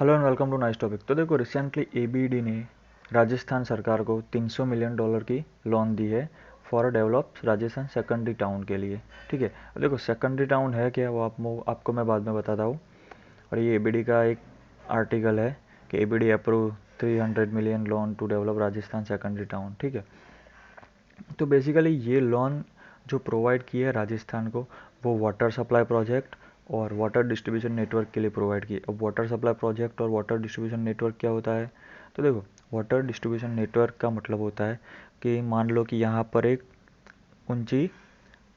Hello and welcome to nice topic. तो देखो, recently ABD ने राजस्थान सरकार को $300 मिलियन की लोन दी है for develop Rajasthan secondary town के लिए। ठीक है, देखो सेकेंडरी टाउन है क्या वो आपको मैं बाद में बताता हूँ। और ये एबीडी का एक आर्टिकल है कि ABD approve 300 million loan to develop Rajasthan secondary town. ठीक है, तो बेसिकली ये लोन जो प्रोवाइड किया है राजस्थान को, वो वाटर सप्लाई प्रोजेक्ट और वाटर डिस्ट्रीब्यूशन नेटवर्क के लिए प्रोवाइड किए। अब वाटर सप्लाई प्रोजेक्ट और वाटर डिस्ट्रीब्यूशन नेटवर्क क्या होता है? तो देखो, वाटर डिस्ट्रीब्यूशन नेटवर्क का मतलब होता है कि मान लो कि यहाँ पर एक ऊंची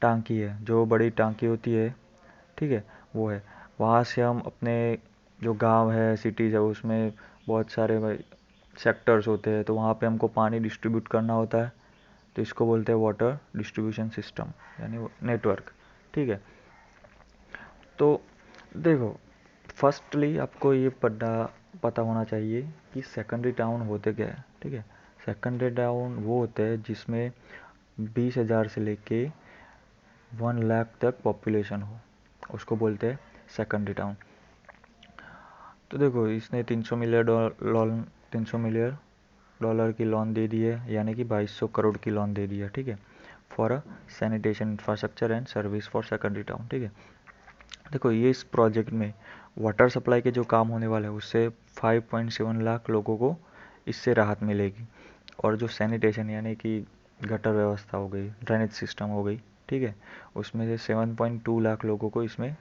टांकी है, जो बड़ी टांकी होती है, ठीक है, वो है। वहाँ से हम अपने जो गांव है, सिटीज़ है, उसमें बहुत सारे भाई सेक्टर्स होते हैं, तो वहाँ पे हमको पानी डिस्ट्रीब्यूट करना होता है। तो इसको बोलते हैं वाटर डिस्ट्रीब्यूशन सिस्टम यानी नेटवर्क। ठीक है, तो देखो, फर्स्टली आपको ये पता होना चाहिए कि सेकेंडरी टाउन होते क्या है। ठीक है, सेकेंडरी टाउन वो होते हैं जिसमें 20,000 से लेके 1 लाख तक पॉपुलेशन हो, उसको बोलते हैं सेकेंडरी टाउन। तो देखो, इसने 300 मिलियन डॉलर की लोन दे दी है, यानी कि 2200 करोड़ की लोन दे दी है। ठीक है, for a sanitation infrastructure and service for secondary town. ठीक है, देखो ये इस प्रोजेक्ट में वाटर सप्लाई के जो काम होने वाले हैं उससे 5.7 लाख लोगों को इससे राहत मिलेगी। और जो सैनिटेशन यानी कि गटर व्यवस्था हो गई, ड्रेनेज सिस्टम हो गई, ठीक है, उसमें से 7.2 लाख लोगों को इसमें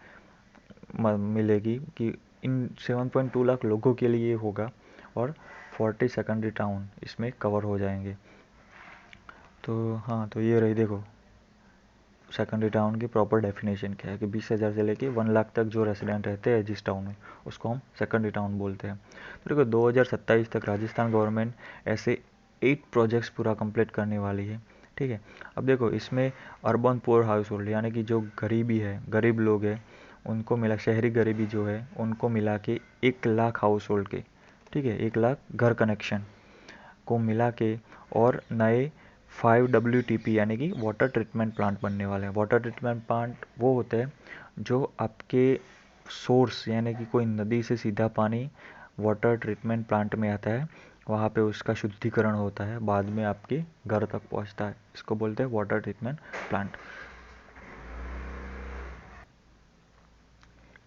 मिलेगी कि इन 7.2 लाख लोगों के लिए होगा। और 40 सेकेंडरी टाउन इसमें कवर हो जाएंगे। तो हाँ, तो ये रही देखो सेकेंडरी टाउन की प्रॉपर डेफिनेशन क्या है कि 20,000 से लेके 1 लाख तक जो रेसिडेंट रहते हैं जिस टाउन में, उसको हम सेकेंडरी टाउन बोलते हैं। तो देखो 2027 तक राजस्थान गवर्नमेंट ऐसे 8 प्रोजेक्ट्स पूरा कंप्लीट करने वाली है। ठीक है, अब देखो इसमें अर्बन पुअर हाउस होल्ड यानी कि जो गरीबी है, गरीब लोग हैं, उनको मिला, शहरी गरीबी जो है उनको मिला के 1 लाख हाउस होल्ड के, ठीक है, 1 लाख घर कनेक्शन को मिला के और नए 5 WTP यानी कि वाटर ट्रीटमेंट प्लांट बनने वाले हैं। वाटर ट्रीटमेंट प्लांट वो होते हैं जो आपके सोर्स यानी कि कोई नदी से सीधा पानी वाटर ट्रीटमेंट प्लांट में आता है, वहाँ पे उसका शुद्धिकरण होता है, बाद में आपके घर तक पहुँचता है। इसको बोलते हैं वाटर ट्रीटमेंट प्लांट।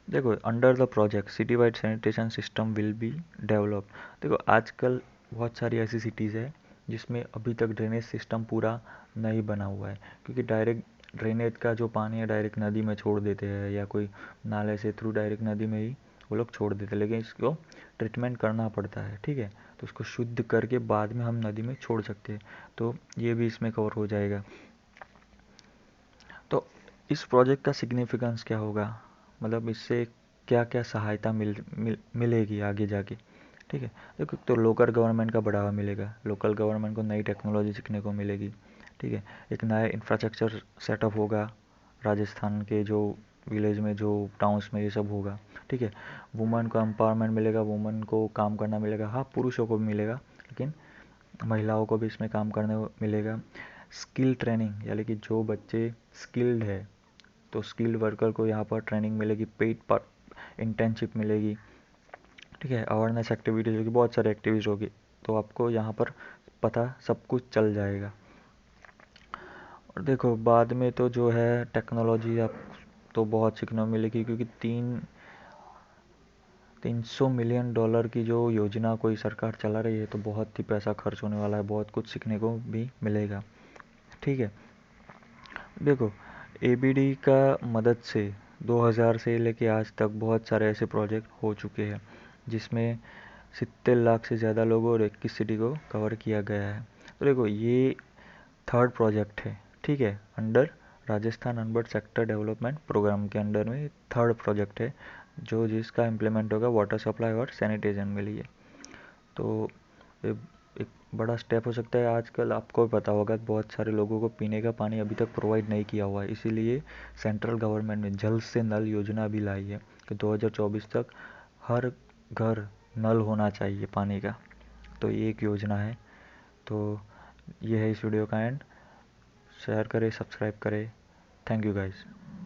देखो, under the project city wide sanitation system will be develop. देखो आजकल बहुत सारी ऐसी सिटीज़ है जिसमें अभी तक ड्रेनेज सिस्टम पूरा नहीं बना हुआ है, क्योंकि डायरेक्ट ड्रेनेज का जो पानी है डायरेक्ट नदी में छोड़ देते हैं या कोई नाले से थ्रू डायरेक्ट नदी में ही वो लोग छोड़ देते हैं, लेकिन इसको ट्रीटमेंट करना पड़ता है। ठीक है, तो उसको शुद्ध करके बाद में हम नदी में छोड़ सकते हैं, तो ये भी इसमें कवर हो जाएगा। तो इस प्रोजेक्ट का सिग्निफिकेंस क्या होगा, मतलब इससे क्या क्या सहायता मिलेगी आगे जाके। ठीक है, देखो तो लोकल गवर्नमेंट का बढ़ावा मिलेगा, लोकल गवर्नमेंट को नई टेक्नोलॉजी सीखने को मिलेगी। ठीक है, एक नया इंफ्रास्ट्रक्चर सेटअप होगा राजस्थान के जो विलेज में, जो टाउन्स में ये सब होगा। ठीक है, वुमेन को एम्पावरमेंट मिलेगा, वुमेन को काम करना मिलेगा, हाँ पुरुषों को भी मिलेगा, लेकिन महिलाओं को भी इसमें काम करने को मिलेगा। स्किल ट्रेनिंग यानी कि जो बच्चे स्किल्ड है तो स्किल्ड वर्कर को यहाँ पर ट्रेनिंग मिलेगी, पेड पर इंटर्नशिप मिलेगी। ठीक है, अवेयरनेस एक्टिविटीज़ होगी, बहुत सारी एक्टिविटीज़ होगी, तो आपको यहाँ पर पता सब कुछ चल जाएगा। और देखो बाद में तो जो है टेक्नोलॉजी आप तो बहुत सीखने को मिलेगी, क्योंकि 300 मिलियन डॉलर की जो योजना कोई सरकार चला रही है तो बहुत ही पैसा खर्च होने वाला है, बहुत कुछ सीखने को भी मिलेगा। ठीक है, देखो एबीडी का मदद से 2000 से लेके आज तक बहुत सारे ऐसे प्रोजेक्ट हो चुके हैं जिसमें 70 लाख से ज़्यादा लोगों और 21 सिटी को कवर किया गया है। तो देखो ये थर्ड प्रोजेक्ट है, ठीक है, under Rajasthan urban sector development program के अंडर में थर्ड प्रोजेक्ट है जो जिसका इम्प्लीमेंट होगा वाटर सप्लाई और सैनिटेशन के लिए। तो एक बड़ा स्टेप हो सकता है। आजकल आपको भी पता होगा बहुत सारे लोगों को पीने का पानी अभी तक प्रोवाइड नहीं किया हुआ है, इसीलिए सेंट्रल गवर्नमेंट ने जल से नल योजना भी लाई है कि 2024 तक हर घर नल होना चाहिए पानी का। तो ये एक योजना है। तो ये है इस वीडियो का एंड। शेयर करें, सब्सक्राइब करें। Thank you guys.